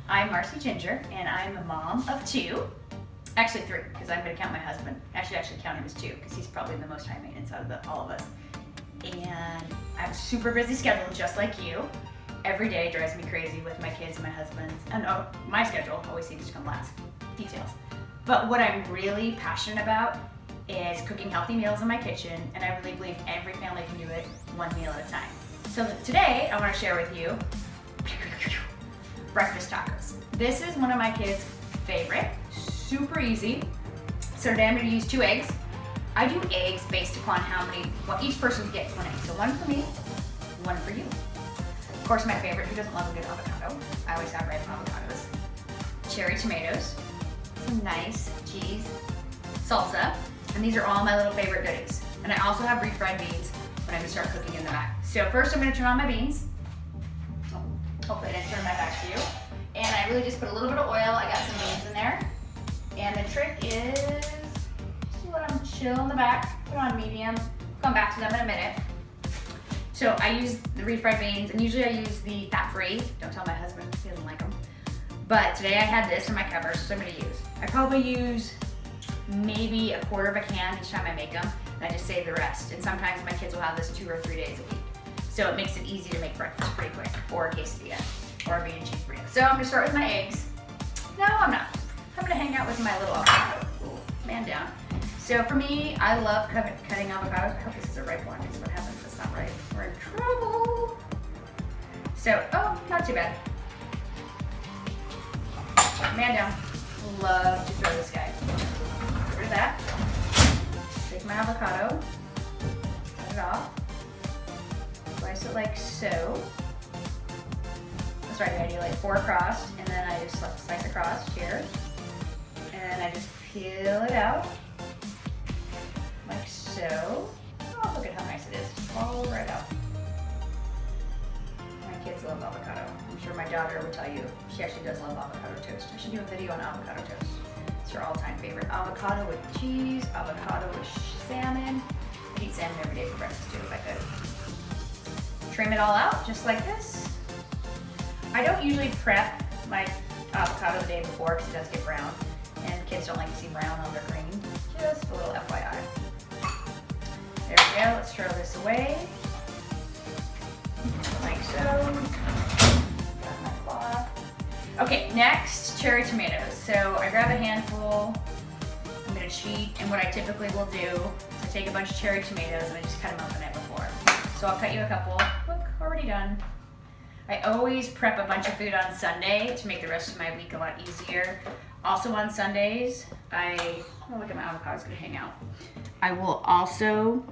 I'm Marcy Ginger, and I'm a mom of 2. Actually 3, because I'm gonna count my husband. Actually count him as 2, because he's probably the most high maintenance out of all of us. And I have a super busy schedule, just like you. Every day drives me crazy with my kids and my husband. And my schedule always seems to come last. Details. But what I'm really passionate about is cooking healthy meals in my kitchen, and I really believe every family can do it one meal at a time. So today, I want to share with you breakfast tacos. This is one of my kids' favorite, super easy. So today I'm going to use 2 eggs. I do eggs based upon what each person gets 1 egg. So 1 for me, 1 for you. Of course, my favorite, who doesn't love a good avocado? I always have ripe avocados. Cherry tomatoes, some nice cheese, salsa, and these are all my little favorite goodies. And I also have refried beans when I'm gonna start cooking in the back. So first I'm gonna turn on my beans. Hopefully I didn't turn my back to you. And I really just put a little bit of oil. I got some beans in there. And the trick is just let them chill in the back, put on medium, come back to them in a minute. So I use the refried beans, and usually I use the fat-free. Don't tell my husband, he doesn't like them. But today I had this in my covers, so I'm gonna use. I probably use maybe a quarter of a can each time I make them, and I just save the rest. And sometimes my kids will have this 2 or 3 days a week. So it makes it easy to make breakfast pretty quick, or a quesadilla, or a bean and cheese burrito. So I'm gonna start with my eggs. No, I'm not. I'm gonna hang out with my little avocado. Ooh, man down. So for me, I love cutting avocados. I hope this is the right one, because what happens if it's not right? We're in trouble. So, oh, not too bad. Man down. Love to throw this guy. Get rid of that. Take my avocado, cut it off. Slice it like so. That's right, I do like 4 across, and then I just slice across here. And I just peel it out, like so. Oh, look at how nice it is. All right out. My kids love avocado. I'm sure my daughter would tell you she actually does love avocado toast. I should do a video on avocado toast. It's her all-time favorite. Avocado with cheese, avocado with salmon. I'd eat salmon every day for breakfast too if I could. Trim it all out just like this. I don't usually prep my avocado the day before because it does get brown, and kids don't like to see brown on their green. Just a little FYI. There we go, let's throw this away. Like so. Got my cloth. Okay, next, cherry tomatoes. So I grab a handful. I'm gonna cheat, and what I typically will do is I take a bunch of cherry tomatoes and I just cut them up the night before. So I'll cut you a couple. Look, already done. I always prep a bunch of food on Sunday to make the rest of my week a lot easier. Also on Sundays, oh look at my avocado's gonna hang out. I will also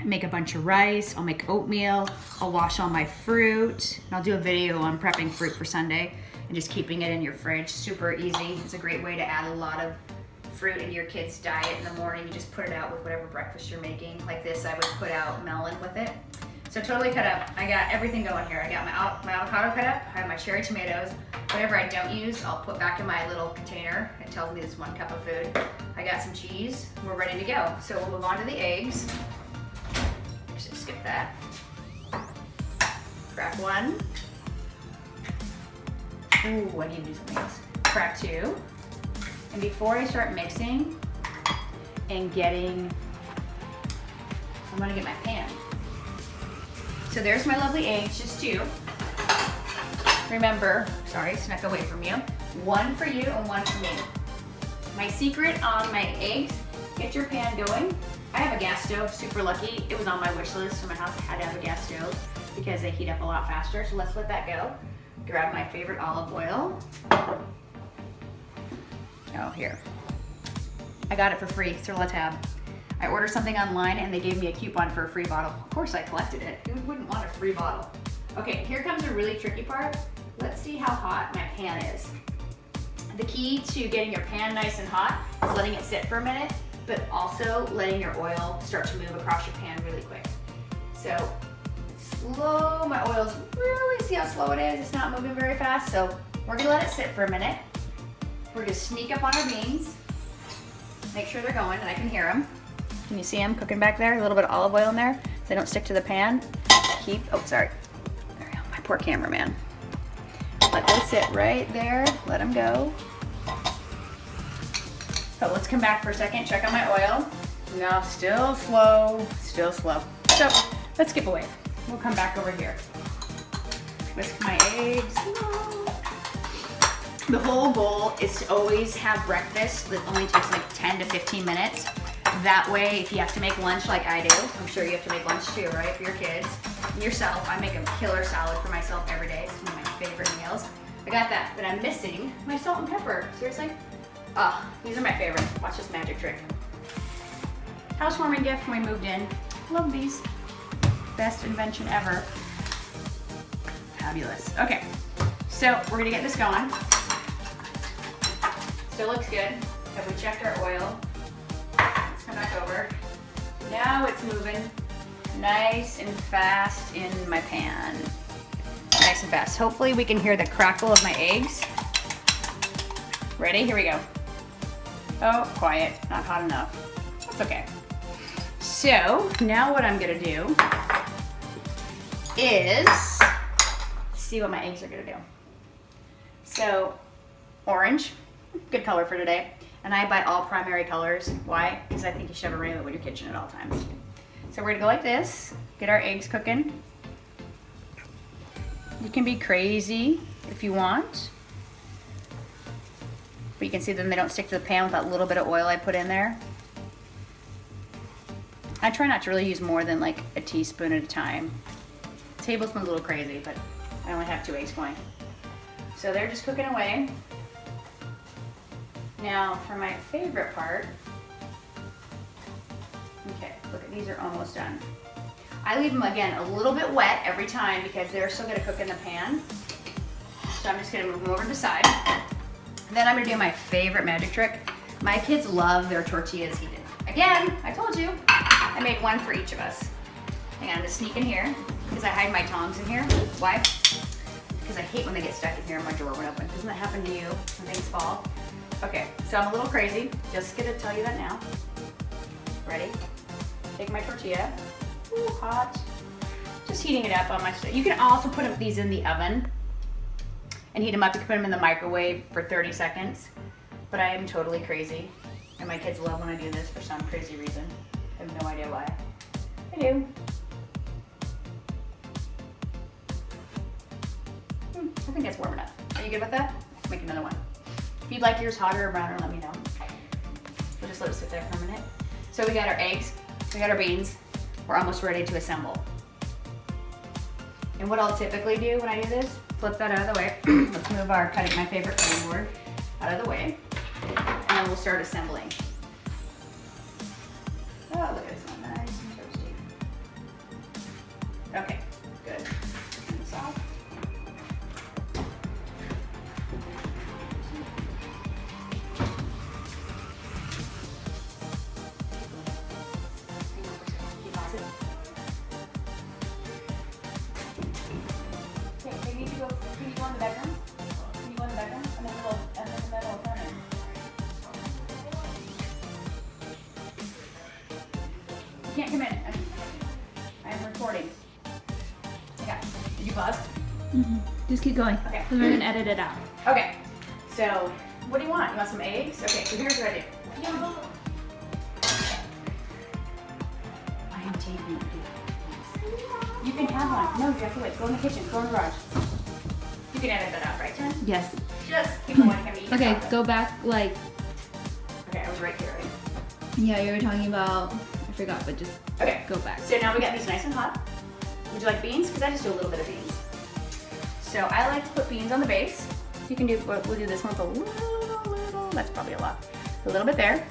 make a bunch of rice, I'll make oatmeal, I'll wash all my fruit, and I'll do a video on prepping fruit for Sunday and just keeping it in your fridge. Super easy. It's a great way to add a lot of fruit into your kid's diet in the morning. You just put it out with whatever breakfast you're making. Like this, I would put out melon with it. So totally cut up. I got everything going here. I got my avocado cut up, I have my cherry tomatoes. Whatever I don't use, I'll put back in my little container. It tells me it's 1 cup of food. I got some cheese. We're ready to go. So we'll move on to the eggs. Just skip that. Crack 1. Ooh, I need to do something else. Crack 2. And before I start mixing and I'm gonna get my pan. So there's my lovely eggs, just 2. Remember, sorry, snuck away from you. 1 for you and 1 for me. My secret on my eggs, get your pan going. I have a gas stove, super lucky. It was on my wish list, so my house had to have a gas stove because they heat up a lot faster. So let's let that go. Grab my favorite olive oil. Oh, here. I got it for free, so let's have. I ordered something online and they gave me a coupon for a free bottle. Of course I collected it. Who wouldn't want a free bottle? Okay, here comes a really tricky part. Let's see how hot my pan is. The key to getting your pan nice and hot is letting it sit for a minute, but also letting your oil start to move across your pan really quick. So slow, my oil's really, see how slow it is? It's not moving very fast, so we're gonna let it sit for a minute. We're gonna sneak up on our beans, make sure they're going and I can hear them. Can you see them cooking back there? A little bit of olive oil in there so they don't stick to the pan. Oh, sorry. There we go, my poor cameraman. Let those sit right there. Let them go. So let's come back for a second, check on my oil. No, still slow, still slow. So let's skip away. We'll come back over here. Whisk my eggs. The whole goal is to always have breakfast that only takes like 10 to 15 minutes. That way, if you have to make lunch like I do, I'm sure you have to make lunch too, right, for your kids and yourself. I make a killer salad for myself every day. It's one of my favorite meals. I got that, but I'm missing my salt and pepper. Seriously? Oh, these are my favorites. Watch this magic trick. Housewarming gift when we moved in. Love these. Best invention ever. Fabulous. Okay, so we're gonna get this going. Still looks good. Have we checked our oil? Let's come back over. Now it's moving nice and fast in my pan. Nice and fast. Hopefully we can hear the crackle of my eggs. Ready? Here we go. Oh, quiet. Not hot enough. That's okay. So now what I'm gonna do is see what my eggs are gonna do. So orange, good color for today. And I buy all primary colors. Why? Because I think you should have a rainbow in your kitchen at all times. So we're gonna go like this, get our eggs cooking. You can be crazy if you want. But you can see then they don't stick to the pan with that little bit of oil I put in there. I try not to really use more than like a teaspoon at a time. Tablespoon's a little crazy, but I only have 2 eggs going. So they're just cooking away. Now for my favorite part, okay, look at these are almost done. I leave them again a little bit wet every time because they're still gonna cook in the pan. So I'm just gonna move them over to the side. Then I'm gonna do my favorite magic trick. My kids love their tortillas heated. Again, I told you, I made one for each of us. Hang on, I'm gonna sneak in here because I hide my tongs in here. Why? Because I hate when they get stuck in here and my drawer went open. Doesn't that happen to you when things fall? Okay, so I'm a little crazy. Just gonna tell you that now. Ready? Take my tortilla. Ooh, hot. Just heating it up on my stove. You can also put these in the oven and heat them up. You can put them in the microwave for 30 seconds. But I am totally crazy. And my kids love when I do this for some crazy reason. I have no idea why. I do. I think that's warm enough. Are you good with that? Make another one. If you'd like yours hotter or browner, let me know. We'll just let it sit there for a minute. So we got our eggs, we got our beans. We're almost ready to assemble. And what I'll typically do when I do this, flip that out of the way. Let's move our my favorite cutting board out of the way. And then we'll start assembling. Oh, look at this one, nice and toasty. Okay, good. Turn this off. Can't come in. I'm recording. Okay. Did you pause? Mm-hmm. Just keep going. Okay. Because we're going to edit it out. Okay. So, what do you want? You want some eggs? Okay, so here's what I do. I am taking it. You can have one. No, you have to wait. Go in the kitchen. Go in the garage. You can edit that out, right, Jen? Yes. Just keep going. Okay, go back like... Okay, I was right here, right? Yeah, you were talking about... I forgot, but just go back. So now we got these nice and hot. Would you like beans? Because I just do a little bit of beans. So I like to put beans on the base. So you can do, we'll do this one with a little, that's probably a lot. A little bit there.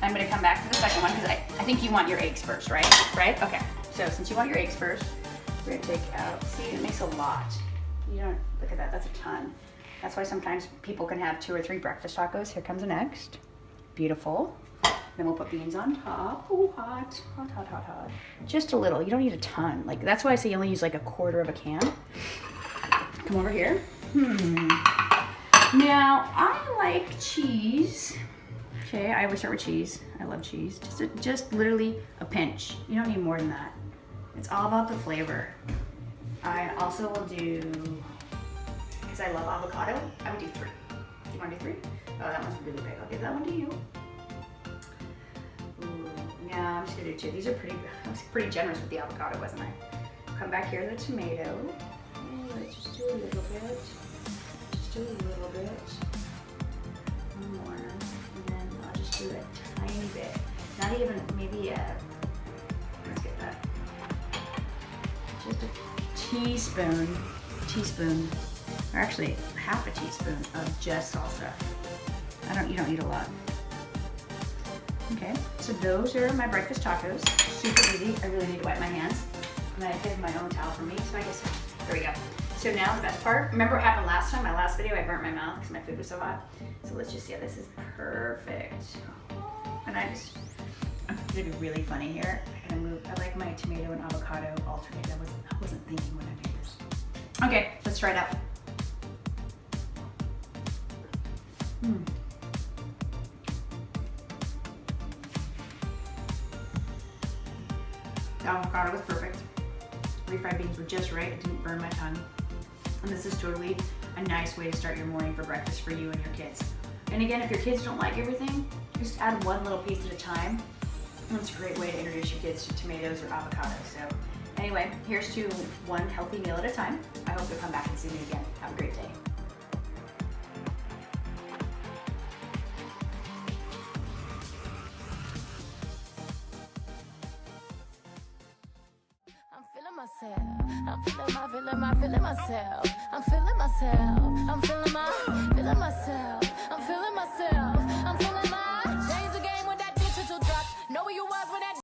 I'm gonna come back to the second one because I think you want your eggs first, right? Right? Okay. So since you want your eggs first, we're gonna take out, see, it makes a lot. You don't, look at that, that's a ton. That's why sometimes people can have 2 or 3 breakfast tacos. Here comes the next. Beautiful. Then we'll put beans on top. Ooh, hot, hot, hot, hot, hot. Just a little, you don't need a ton. Like, that's why I say you only use like a 1/4 of a can. Come over here. Now, I like cheese. Okay, I always start with cheese. I love cheese. Just literally a pinch. You don't need more than that. It's all about the flavor. I also will do because I love avocado, I would do 3. Do you want to do 3? Oh, that one's really big. I'll give that one to you. Ooh, yeah, I'm just gonna do 2. These are I was pretty generous with the avocado, wasn't I? Come back here to the tomato. Let's just do a little bit. Just do a little bit. One more. And then I'll just do a tiny bit. Not even, maybe let's get that. Just a teaspoon, or actually half a teaspoon of just salsa. You don't need a lot. Okay, so those are my breakfast tacos. Super easy. I really need to wipe my hands. And I did my own towel for me, so I guess, there we go. So now the best part, remember what happened last time? My last video, I burnt my mouth because my food was so hot. So let's just see, this is perfect. And I'm gonna be really funny here. I like my tomato and avocado alternate. I wasn't thinking when I made this. Okay, let's try it out. The avocado was perfect. Refried beans were just right. It didn't burn my tongue. And this is totally a nice way to start your morning for breakfast for you and your kids. And again, if your kids don't like everything, just add one little piece at a time. That's a great way to introduce your kids to tomatoes or avocados. So anyway, here's to one healthy meal at a time. I hope you'll come back and see me again. Have a great day. I'm feeling myself. I'm feeling myself. I'm feeling myself. I'm feeling myself. I'm feeling my change the game with that digital drop. Know where you was when that